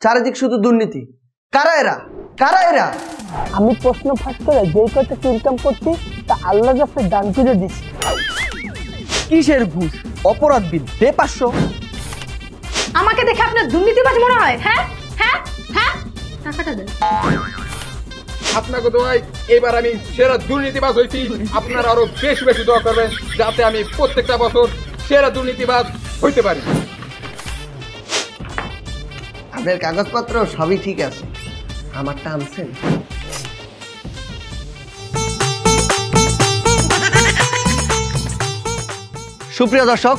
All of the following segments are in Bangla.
চারিদিক শুধু দুর্নীতি। কারা এরা? কারা এরা? আমি প্রশ্ন ফাঁস করে যেই কয়টা ইনকাম করছি তা আল্লাহ কাছে দান করে দিচ্ছি। কিসের ঘুষ? অপরাধ বিল দে 500। আমাকে দেখে আপনার দুর্নীতিবাজ মনে হয়? হ্যাঁ হ্যাঁ হ্যাঁ, টাকাটা দেন। আপনাকে দোয়াই এবার আমি সেরা দুর্নীতিবাজ হয়েছি। আপনারা আরো বেশি বেশি দোয়া করবেন যাতে আমি প্রত্যেকটা বছর সেরা দুর্নীতিবাজ হইতে পারি। আপনার কাগজপত্র সবই ঠিক আছে, আমারটা আনছেন? সুপ্রিয় দর্শক,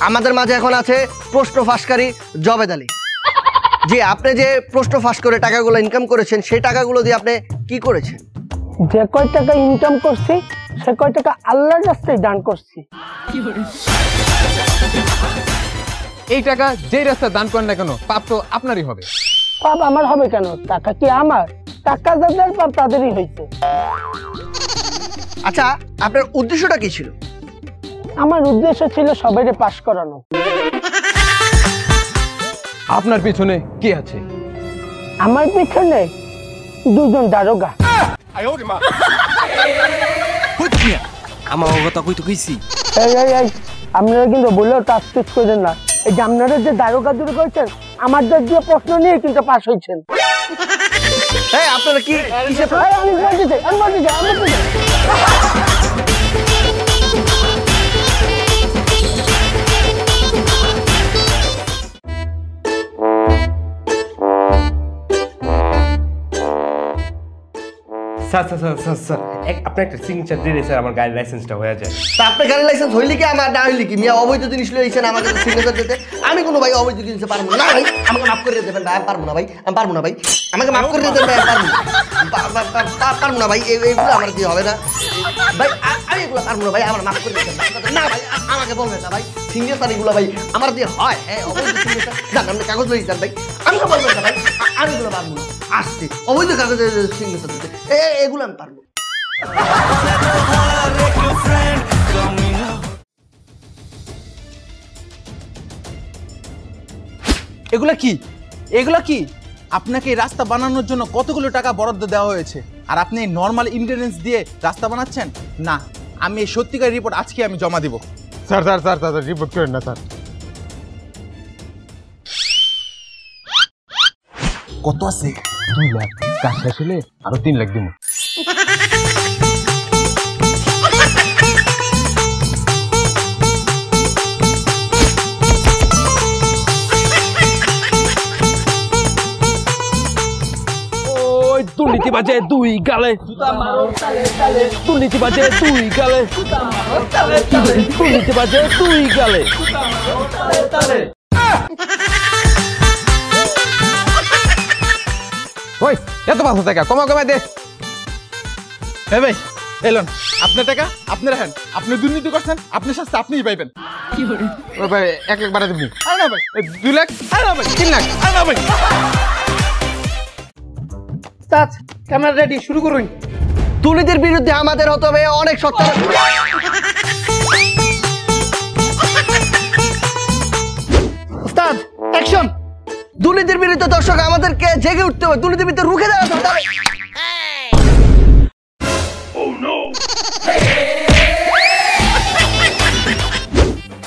আমাদের মাঝে এখন আছে প্রশ্ন ফাঁসকারী জবেদ আলী। জি, আপনি যে প্রশ্ন ফাঁস করে টাকাগুলো ইনকাম করেছেন সেই টাকাগুলো দিয়ে আপনি কি করেছেন? যে কয় টাকা ইনকাম করছি সে কয় টাকা আল্লাহর রাস্তায় দান করছি। এই টাকা যে রাস্তা দান করেন না কেন পাপ তো আপনারই হবে। পাপ আমার হবে কেন? টাকা কি আমার? টাকা যাদের পাপ তাদেরই হয়েছে। আচ্ছা, আপনার উদ্দেশ্যটা কি ছিল? আমার উদ্দেশ্য ছিল সবাইকে পাস করানো। আপনার পিছনে কি আছে? আমার পিছনে দুজন দারোগা। আমার কথা কই তো কইছি। এই আপনারা কিন্তু বলেও টাস্ট করেন না। এই যে আপনারা যে দারোগা দূর করছেন আমাদের দিয়ে প্রশ্ন নিয়ে কিন্তু পাস হয়েছেন। আপনারা কি আমি বলতে চাই। স্যার আপনি একটা সিগনেচার দিলে স্যার আমার গাড়ির লাইসেন্সটা হয়ে যায়। তা আপনার গাড়ির লাইসেন্স হইলে কি আমার না হইলে কি? মিয়া অবৈধ জিনিস লইছেন আমাকে সিগনেচার দিতে। আমি কোনো ভাই অবৈধ জিনিস পারবো না ভাই, আমাকে মাফ করে দেবেন ভাই। আমি পারবো না ভাই, আমি পারবো না ভাই, আমাকে মাফ করে দেবেন ভাই। পারবো না ভাই, এগুলো আমার দিয়ে হবে না ভাই। আমি এগুলো পারবো না ভাই, আমার মাফ করে দেবেন না ভাই। আমাকে বলবেন না ভাই, সিগনেচার এগুলো ভাই আমার দিয়ে হয়। হ্যাঁ, অবৈধ সিগনেচার জান, আপনি কাগজ লই যান ভাই। আমাকে বলবেন না ভাই, আমি এগুলো পারবো না। আসছে অবৈধ কাগজে সিগনেচার দিতে, এগুলো আমি পারবো। এগুলা কি? এগুলা কি? আপনাকে এই রাস্তা বানানোর জন্য কতগুলো টাকা বরাদ্দ দেওয়া হয়েছে আর আপনি নর্মাল ইন্টারনেস দিয়ে রাস্তা বানাচ্ছেন? না, আমি এই সত্যিকার রিপোর্ট আজকে আমি জমা দিব। স্যার রিপোর্ট করেন না স্যার। কত আছে? 2 লাখ। কাজ শেষ হলে আরো 3 লাখ দিব। দুর্নীতি বাজে 2 গালে, দুর্নীতি বাজে 2 গালে, দুর্নীতি বাজে 2 গালে। ওই এত পাঁচশো টাকা কমাই দে। হ্যাঁ ভাই, এলন আপনার টাকা আপনি রাখেন। আপনি দুর্নীতি করছেন, আপনি শাস্তি আপনিই পাইবেন। ওই ভাই 1 লাখ বাড়া দিবি। আরে না ভাই, 2 লাখ। আরে না ভাই, 3 লাখ। আরে না ভাই। ক্যামেরা রেডি, শুরু করুন। দুর্নীতির বিরুদ্ধে আমাদের হতে হবে অনেক শক্ত। উস্তাদ, অ্যাকশন! দুর্নীতির বিরুদ্ধে দর্শক আমাদেরকে জেগে উঠতে হবে, দুর্নীতির বিরুদ্ধে রুখে দাঁড়াতে হবে।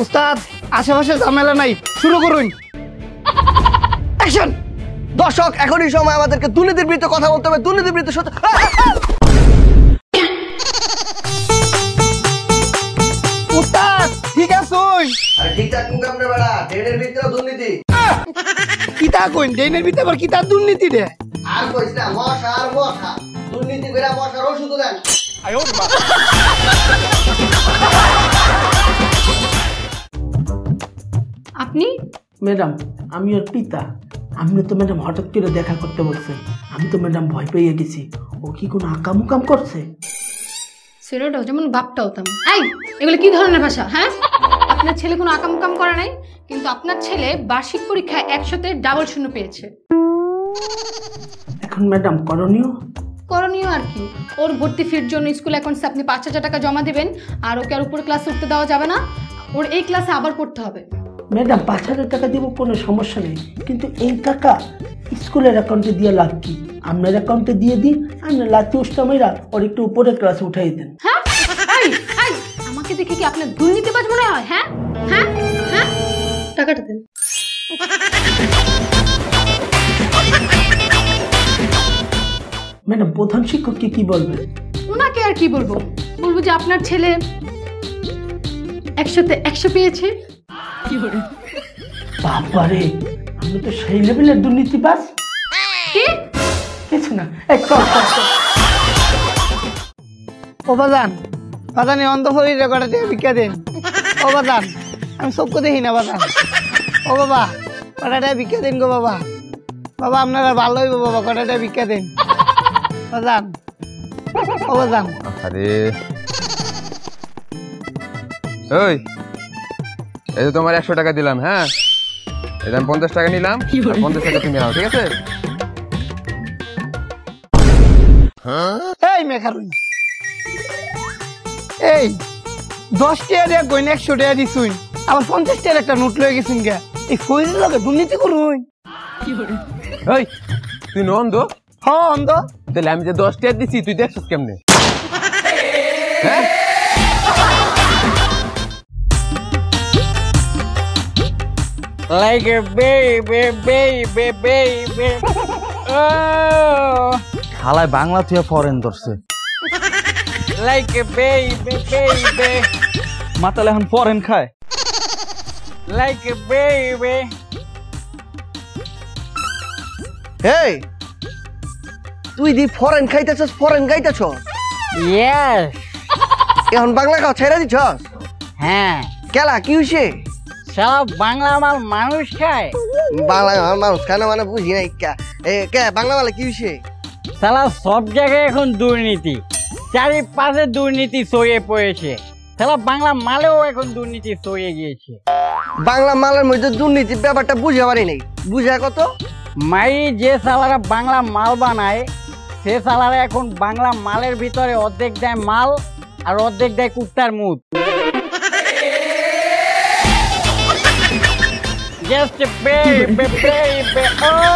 উস্তাদ, আশেপাশে ঝামেলা নাই, শুরু করুন। অ্যাকশন! দর্শক, এখনই সময় আমাদেরকে দুর্নীতির বিরুদ্ধে কথা বলতে হবে, দুর্নীতির বিরুদ্ধে সত্য। উস্তাদ ঠিক আছে? আরে ঠিকঠাক মুকাম রে বেড়া, ড্রেনের ভিতরে দুর্নীতি। কিতা কইন? ড্রেনের ভিতরে আবার কিতা দুর্নীতি রে? আর কইছ না, মশা আর মশা। দুর্নীতি কইরা মশার ওষুধ দেন। আপনি? ম্যাডাম, আমি ওর পিতা। আপনি তো ম্যাডাম হঠাৎ করে দেখা করতে বলছেন। আমি তো ম্যাডাম ভয় পেয়ে গেছি। ও কি কোনো আকাম করছে? ছেলেটাও যেমন বাপটাও তেমন। এই, এগুলো কি ধরনের ভাষা? হ্যাঁ, আপনার ছেলে কোনো আকাম করে নাই, কিন্তু আপনার ছেলে বার্ষিক পরীক্ষায় 100-তে ডাবল শূন্য পেয়েছে। এখন ম্যাডাম করণীয়? করণীয় আর কি, ওর ভর্তি ফির জন্য স্কুল অ্যাকাউন্টসে আপনি 5000 টাকা জমা দিবেন। আর ওকে আর উপরে ক্লাসে উঠতে দেওয়া যাবে না, ওর এই ক্লাসে আবার পড়তে হবে। ম্যাডাম 5000 টাকা দিব, কোনো সমস্যা নেই, কিন্তু এই টাকা স্কুলের অ্যাকাউন্টে দিয়ে লাভ কি? আপনার অ্যাকাউন্টে দিয়ে দিন, আপনার লাতি উষ্টামাইরা ওর একটু উপরে ক্লাসে উঠাই দেন। হ্যাঁ এই, এই, আমাকে দেখে কি আপনার দুর্নীতিবাজ মনে হয়? হ্যাঁ হ্যাঁ হ্যাঁ, টাকাটা দেন। ম্যাডাম প্রধান শিক্ষককে কি বলবেন? ওনাকে আর কি বলবো, বলবো যে আপনার ছেলে 100-তে 100 পেয়েছে। বাবারে, আমি তো সেই লেভেলের দুর্নীতিবাজ। কি? কিছু না, এক কর। ও বাজান, বাজানে অন্ধফরি রেকর্ডে দিয়ে ভিক্ষা দেন। ও বাজান, আমি চক্ষু দেখি না বাজান। ও বাবা, কটাটা ভিক্ষা দেন গো বাবা। বাবা আপনারা ভালো হইব বাবা, কটাটা ভিক্ষা দেন বাজান। ও বাজান, আরে ওই, এই যে তোমার 100 টাকা দিলাম, হ্যাঁ এটা আমি 50 টাকা নিলাম, আর 50 টাকা তুমি নাও, ঠিক আছে? এই মেখারুই, এই 10 টাকা দিয়ে গইন 100 টাকা দিছুই, আবার 50 টাকার একটা নোট লয়ে গেছেন গে। এই ফইরের লগে দুর্নীতি করুন। ওই তুই নন্দ, হ্যাঁ অন্ধ। তাহলে আমি যে 10 টাকা দিছি তুই দেখছিস কেমনে? হ্যাঁ Like a baby, baby, baby. Oh, হালায় বাংলা তুই ফরেন ধরছে। like a baby, baby. মাতালে এখন ফরেন খায়। Like a baby. এই তুই দি ফরেন খাইতেছস, ফরেন গাইতেছস, Yes. এখন বাংলা খাও ছেড়ে দিছস? হ্যাঁ, কেলা কি হইছে? সব বাংলা মাল মানুষ খায়। বাংলা মানুষ খায় না মানে বুঝি নাই। কে বাংলা বলে কি হইছে? সালা সব জায়গায় এখন দুর্নীতি, চারিপাশে দুর্নীতি ছড়িয়ে পড়েছে। সালা বাংলা মালেও এখন দুর্নীতি ছড়িয়ে গিয়েছে। বাংলা মালের মধ্যে দুর্নীতি ব্যাপারটা বুঝে পারি নাই, বুঝা কত? মাই যে সালারা বাংলা মাল বানায়, সে সালারা এখন বাংলা মালের ভিতরে অর্ধেক দেয় মাল আর অর্ধেক দেয় কুত্তার মুখ। Just a baby, baby, oh,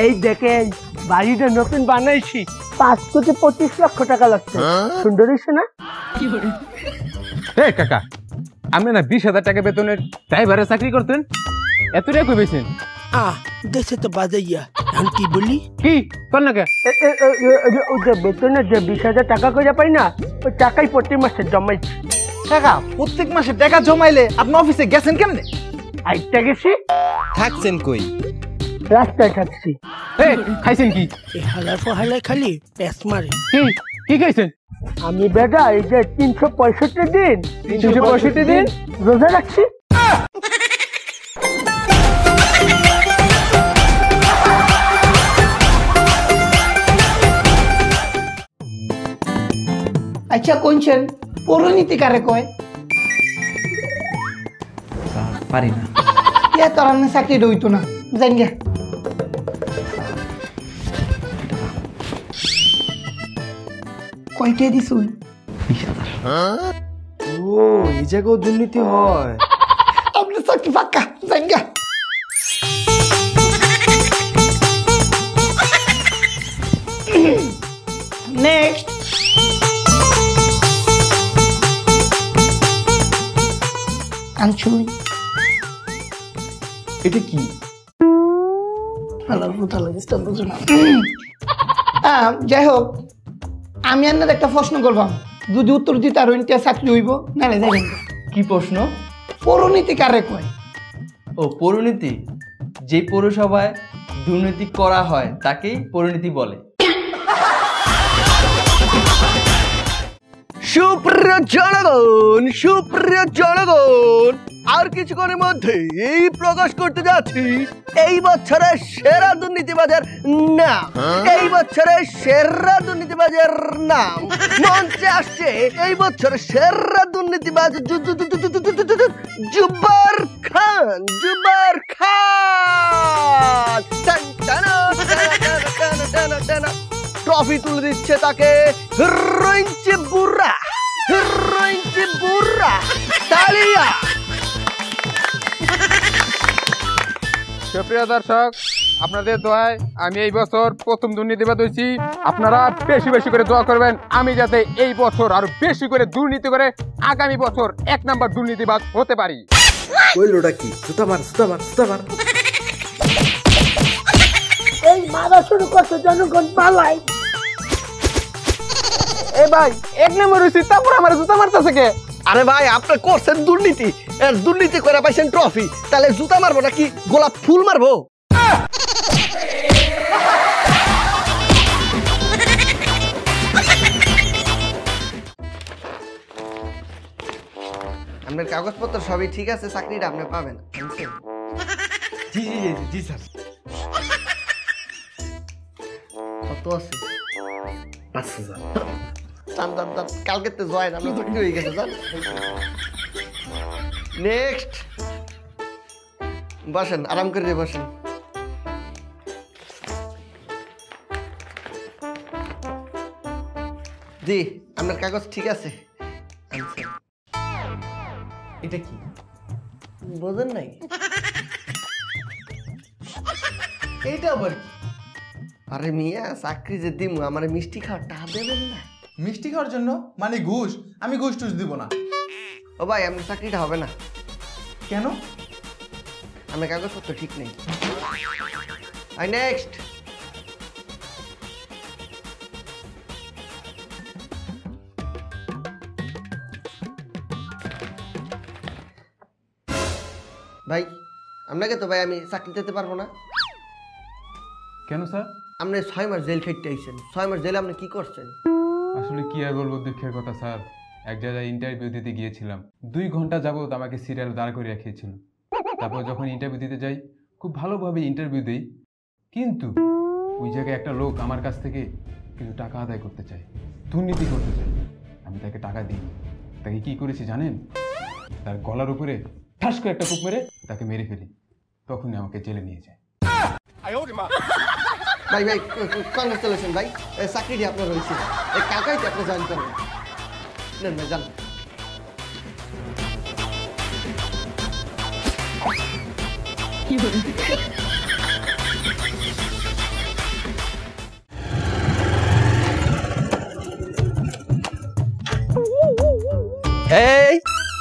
এই দেখেন, বাড়িটা নতুন বানাইছি, 5 কোটি 25 লক্ষ টাকা লাগছে। সুন্দর হয়েছে না? এই কাকা, আপনি না 20,000 টাকা বেতনের ড্রাইভারের চাকরি করতেন, এত টাকা কই পেয়েছেন? দেশে তো বাজাইয়া, এখন কি বলি? কি কর না কে? ওই যে বেতনের যে 20,000 টাকা করে পাই না, ওই টাকাই প্রতি মাসে জমাইছি। কাকা প্রত্যেক মাসে টাকা জমাইলে আপনি অফিসে গেছেন কেমনে? আইটা গেছি, থাকছেন কই? রাস্তায় থাকছি। এই খাইছেন কি? এই হালার ফহালায় খালি প্যাস মারে। কি খাইছেন? আমি বেটা এই যে 365 দিন 365 দিন রোজা রাখছি। আচ্ছা কোনছেন পৌরনীতি কারে কয়? পারি না। ইয়া তোর আমি চাকরি হইতো না, জান গে। কয়টা দিছুই? 20,000। ও এই জায়গাও দুর্নীতি হয়। আপনি চাকরি পাক্কা, জান গে। নেক্সট। আনছুই এটা কি? যাই হোক, আমি আপনার একটা প্রশ্ন করবাম, যদি উত্তর দিতে আর চাকরি হইব, নাহলে যাবেন। কি প্রশ্ন? পৌরনীতি কারে কয়? ও পৌরনীতি, যে পৌরসভায় দুর্নীতি করা হয় তাকেই পৌরনীতি বলে। সুপ্রিয় জনগণ, সুপ্রিয় জনগণ, আর কিছুক্ষণের মধ্যে এই প্রকাশ করতে যাচ্ছি এই বছরের সেরা দুর্নীতিবাজের নাম। এই বছরের সেরা দুর্নীতিবাজের নাম মঞ্চে আসছে এই বছরের সেরা দুর্নীতিবাজ জুবার খান। জুবার খান। দিচ্ছে তাকে হিরোইনচে বুড়া তালিয়া। সুপ্রিয় দর্শক, আপনাদের দোয়ায় আমি এই বছর প্রথম দুর্নীতিবাদ হয়েছি। আপনারা বেশি বেশি করে দোয়া করবেন আমি যাতে এই বছর আরো বেশি করে দুর্নীতি করে আগামী বছর 1 নাম্বার দুর্নীতিবাদ হতে পারি। কইলোটা কি? জুতা মার। এই মারা শুরু করছে জনগণ পালাই। এ ভাই 1 নাম্বার হয়েছি, তারপর আমার জুতা মারতেছে কে? আরে ভাই আপনি করছেন দুর্নীতি, দুর্নীতি করে পাইছেন ট্রফি, তাহলে জুতা মারবো নাকি গোলাপ ফুল মারবো? আপনার কাগজপত্র সবই ঠিক আছে, চাকরিটা আপনি পাবেন। জি স্যার। কত আছে? 5,000। কালকে তো জয়েন আমরা চাকরি হয়ে গেছে। নেক্সট বসেন, আরাম করে বসেন। জি আপনার কাগজ ঠিক আছে। এটা কি? বোঝেন নাই? এইটা আবার কি? আরে মিয়া চাকরি যে দিমু আমার মিষ্টি খাওয়ার টাকা দেবেন না? মিষ্টি খাওয়ার জন্য মানে ঘুষ? আমি ঘুষ টুস দিব না। ও ভাই আপনার চাকরিটা হবে না। কেন? আমার কাগজপত্র ঠিক নেই। I next. ভাই আপনাকে তো ভাই আমি চাকরি দিতে পারবো না। কেন স্যার? আপনি 6 মাস জেল খেটে আইছেন। 6 মাস জেলে আপনি কি করছেন? আসলে কি আর বলবো, দুঃখের কথা স্যার। এক জায়গায় ইন্টারভিউ দিতে গিয়েছিলাম, 2 ঘন্টা যাবত আমাকে সিরিয়াল দাঁড় করে রাখিয়েছিল। তারপর যখন ইন্টারভিউ দিতে যাই, খুব ভালোভাবে ইন্টারভিউ দিই, কিন্তু ওই জায়গায় একটা লোক আমার কাছ থেকে কিছু টাকা আদায় করতে চায়, দুর্নীতি করতে চায়। আমি তাকে টাকা দিই। তাকে কি করেছি জানেন? তার গলার উপরে ঠাস করে একটা কুপ মেরে তাকে মেরে ফেলি। তখনই আমাকে জেলে নিয়ে যায়। ভাই ভাই কংগ্রেচুলেশন ভাই, চাকরিটি আপনার রয়েছে। এই কালকেই আপনি জয়েন করবেন। নেন ভাই যান। এই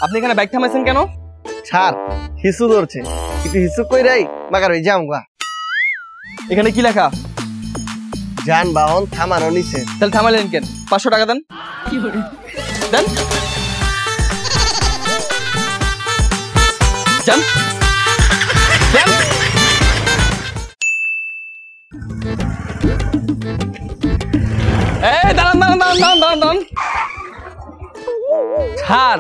আপনি এখানে বাইক থামাইছেন কেন? স্যার হিসু ধরছে, কিন্তু হিসু কই রাই মাগার ওই জাম গা। এখানে কি লেখা? যানবাহন থামানো নিচে। তাহলে থামালেন কেন? 500 টাকা দেন। দেন যান যান। এই দাঁড়ান দাঁড়ান দাঁড়ান দাঁড়ান দাঁড়ান দাঁড়ান। স্যার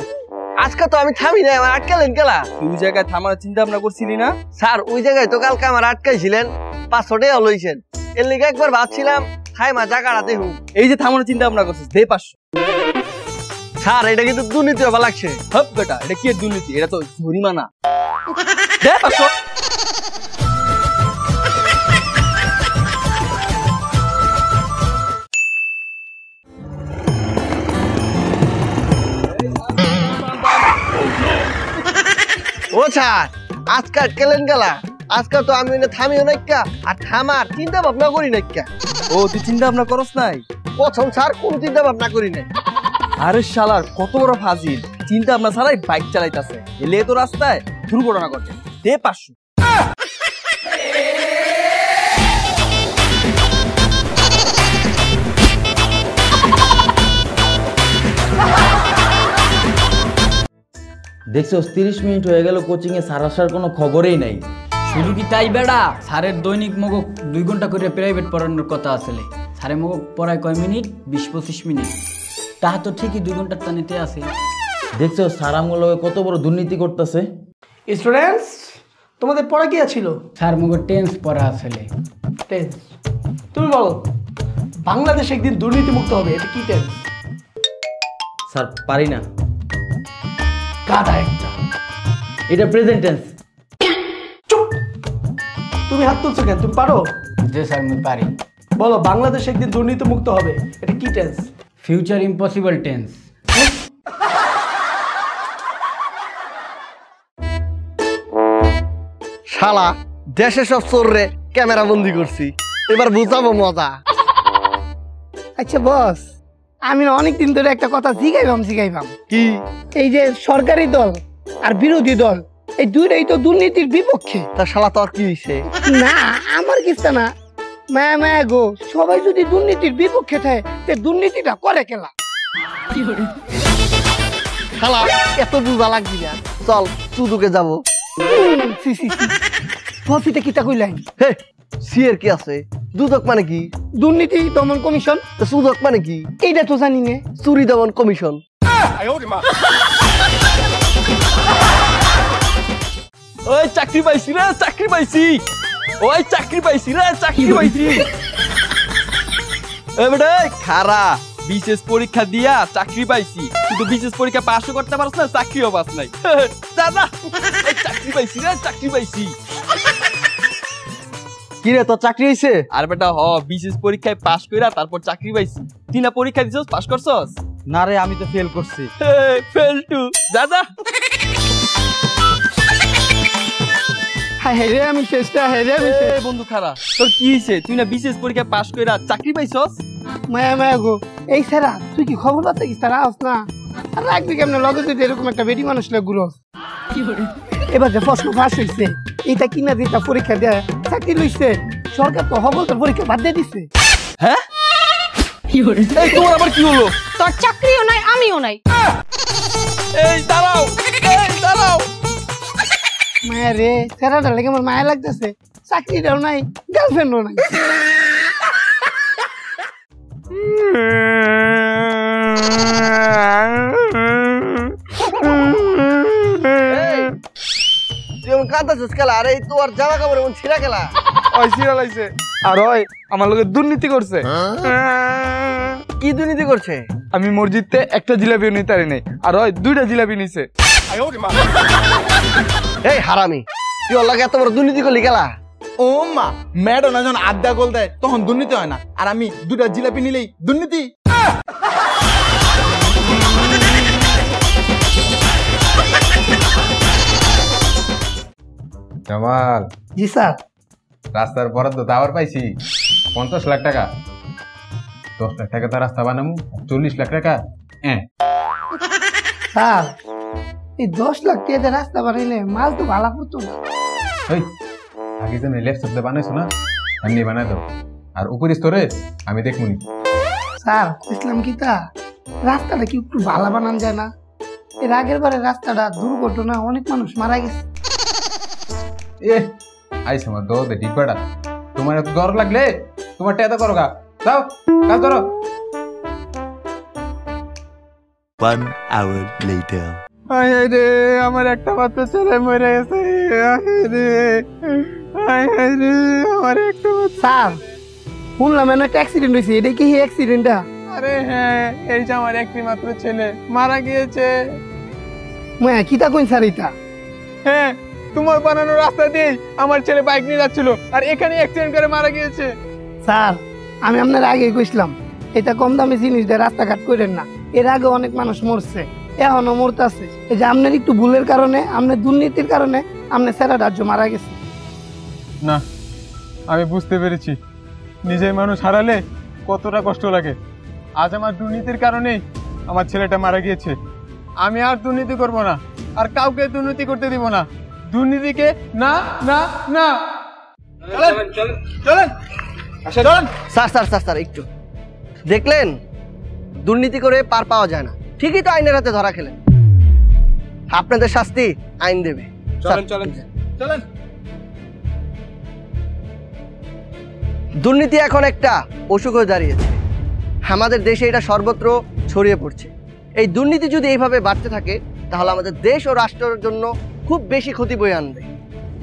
আজকে তো আমি থামি নাই, আমার আটকালেন কেলা? তুই জায়গায় থামার চিন্তা ভাবনা করছিলি না? স্যার ওই জায়গায় তো কালকে আমার আটকাইছিলেন, 500 টাকা লইছেন। এর লিগে একবার ভাবছিলাম থাইমা জায়গাটা দেখুন। এই যে থামানোর চিন্তা ভাবনা করছিস, দে 500। স্যার এটা কিন্তু দুর্নীতি হবা লাগছে। হপ বেটা, এটা কি দুর্নীতি? এটা তো জরিমানা। দে 500। ও স্যার আজকে আটকালেন গেলা? আজকে তো আমি থামিও নাইকা, আর থামার চিন্তা ভাবনা করি নাইকা। ও তুই চিন্তা ভাবনা করস নাই? প্রথম স্যার কোন চিন্তা ভাবনা করি নাই। আরে শালার কত বড় ফাজিল, চিন্তা ভাবনা ছাড়াই বাইক চালাইতাছে। এলে তো রাস্তায় দুর্ঘটনা ঘটে। দে 500। দেখছো 30 মিনিট হয়ে গেল, কোচিং এ স্যার আসার কোনো খবরই নাই। শুধু কি তাই বেড়া, স্যারের দৈনিক মগক 2 ঘন্টা করে প্রাইভেট পড়ানোর কথা আসলে। স্যারের মগক পড়ায় কয় মিনিট? 20-25 মিনিট। তাহা তো ঠিকই 2 ঘন্টার টানিতে আছে। দেখছো স্যার আমগুলো কত বড় দুর্নীতি করতেছে। স্টুডেন্টস তোমাদের পড়া কি ছিল? স্যার মগক টেন্স পড়া আসলে। টেন্স। তুমি বলো বাংলাদেশ একদিন দুর্নীতি মুক্ত হবে, এটা কি টেন্স? স্যার পারি না। গাধা একটা। এটা প্রেজেন্ট টেন্স। চুপ! তুমি হাত তুলছো কেন? তুমি পারো? যে স্যার আমি পারি। বলো বাংলাদেশ একদিন দুর্নীতি মুক্ত হবে, এটা কি টেন্স? Future impossible tense. শালা দেশে সব চোররে ক্যামেরা বন্দি করছি, এবার বুঝাবো মজা। আচ্ছা বস, আমি অনেকদিন ধরে একটা কথা জিগাইবাম কি? এই যে সরকারি দল আর বিরোধী দল এই দুইটাই তো দুর্নীতির বিপক্ষে। তা শালা তোর কি হইছে? না আমার কিছু না, মায়া মায়া গো, সবাই যদি দুর্নীতির বিপক্ষে থাকে তে দুর্নীতিটা করে কেলা? শালা এত বুঝা লাগবি না, চল সুদুকে যাবো। ফসিতে কিতা কইলাই? হে সিয়ের কি আছে? দুদক মানে কি? দুর্নীতি দমন কমিশন। তো সুদক মানে কি? এইটা তো জানি না। চুরি দমন কমিশন। ওই চাকরি পাইছি রে, চাকরি পাইছি। ওই চাকরি পাইছি রে, চাকরি পাইছি। এবারে খারা বিশেষ পরীক্ষা দিয়া চাকরি পাইছি, কিন্তু বিশেষ পরীক্ষা পাসও করতে পারছ না, চাকরিও পাস নাই। দাদা চাকরি পাইছি রে, চাকরি পাইছি। কি রে তোর চাকরি হইছে? আর বেটা হ, বিশেষ পরীক্ষায় পাস কইরা তারপর চাকরি পাইছি। তুই না পরীক্ষা দিছস, পাস করছস? না রে, আমি তো ফেল করছি। ফেল টু দাদা। হ্যাঁ রে আমি চেষ্টা, হ্যাঁ রে আমি বন্ধু খারা, তোর কি হইছে? তুই না বিশেষ পরীক্ষায় পাস কইরা চাকরি পাইছস? মায়া মায়া গো, এই সারা তুই কি খবর পাচ্ছিস কি তারা আস না? আর রাখবি কেমন লগে যদি এরকম একটা বেটি মানুষ লাগে ঘুরস? এবার যে প্রশ্ন ফাঁস হইছে, এইটা কিনা দিটা পরীক্ষা দেয় চাকরি লইছে, সরকার তো হবলদার পরীক্ষা বাদ দিয়ে দিছে। হ্যাঁ এই তোমার আবার কি হলো? তোর চাকরিও নাই আমিও নাই। এই দাঁড়াও, এই দাঁড়াও। মায়া রে, সেরাটা লেগে আমার মায়া লাগতেছে, চাকরিটাও নাই গার্লফ্রেন্ডও নাই। তুই কাঁদাছিস খেলা? আরে তোর জামা কাপড় এমন ছিঁড়া খেলা? ওই সিরিয়াল আইছে আর ওই আমার লগে দুর্নীতি করছে। কি দুর্নীতি করছে? আমি মসজিদতে একটা জিলাপিও নিতে পারি নাই, আর ওই 2টা জিলাপি নিছে। এই হারামি, তুই ওর লাগে এত বড় দুর্নীতি করলি খেলা? ও মা, ম্যাডাম যখন আড্ডা গোল দেয় তখন দুর্নীতি হয় না, আর আমি 2টা জিলাপি নিলেই দুর্নীতি। জামাল, জি স্যার। রাস্তার বরাদ্দ তো আবার পাইছি 50 লাখ টাকা। 10 লাখ টাকা তো রাস্তা বানামু, 40 লাখ টাকা স্যার এই 10 লাখ টাকা রাস্তা বানাইলে মাল তো ভালো হতো না। আগে যেন লেফট সাইডে বানাইছো না, এমনি বানাই দাও, আর উপরে স্তরে আমি দেখমুনি। স্যার ইসলাম কিতা রাস্তাটা কি একটু ভালো বানান যায় না? এর আগের বারে রাস্তাটা দুর্ঘটনা অনেক মানুষ মারা গেছে। আইসে আমার দৌড়ে ডিব্বাটা, তোমার এত দর লাগলে তোমার টেদা করো গা, যাও কাজ করো। 1 hour later. রে আমার একটা মাত্র ছেলে মরে গেছে। আমার একটা স্যার শুনলাম একটা অ্যাক্সিডেন্ট হয়েছে, এটা কি অ্যাক্সিডেন্টটা? আরে হ্যাঁ, এই যে আমার একটি মাত্র ছেলে মারা গিয়েছে। মায়া কিতা কইন স্যার এটা? হ্যাঁ, তোমার বানানো রাস্তা দিয়ে আমার ছেলে বাইক নিয়ে যাচ্ছিল আর এখানে অ্যাক্সিডেন্ট করে মারা গিয়েছে। স্যার আমি আপনার আগে কইছিলাম এটা কম দামি জিনিস দিয়ে রাস্তাঘাট করেন না, এর আগে অনেক মানুষ মরছে, এখনো মরতেছে। এই যে আপনার একটু ভুলের কারণে, আপনার দুর্নীতির কারণে আপনার ছেলেটা মারা গেছে। না, আমি বুঝতে পেরেছি নিজের মানুষ হারালে কতটা কষ্ট লাগে। আজ আমার দুর্নীতির কারণেই আমার ছেলেটা মারা গিয়েছে। আমি আর দুর্নীতি করব না, আর কাউকে দুর্নীতি করতে দিব না। দুর্নীতিকে না না না। চলেন স্যার স্যার স্যার স্যার একটু দেখলেন, দুর্নীতি করে পার পাওয়া যায় না, ঠিকই তো আইনের হাতে ধরা খেলেন। আপনাদের শাস্তি আইন দেবে। চলেন চলেন চলেন। দুর্নীতি এখন একটা অসুখ হয়ে দাঁড়িয়েছে, আমাদের দেশে এটা সর্বত্র ছড়িয়ে পড়ছে। এই দুর্নীতি যদি এইভাবে বাড়তে থাকে তাহলে আমাদের দেশ ও রাষ্ট্রের জন্য খুব বেশি ক্ষতি বয়ে আনবে।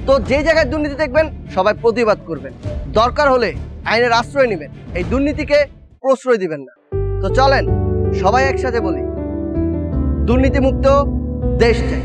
তো যে জায়গায় দুর্নীতি দেখবেন সবাই প্রতিবাদ করবেন, দরকার হলে আইনের আশ্রয় নেবেন, এই দুর্নীতিকে প্রশ্রয় দিবেন না। তো চলেন সবাই একসাথে বলি, দুর্নীতিমুক্ত দেশ চাই।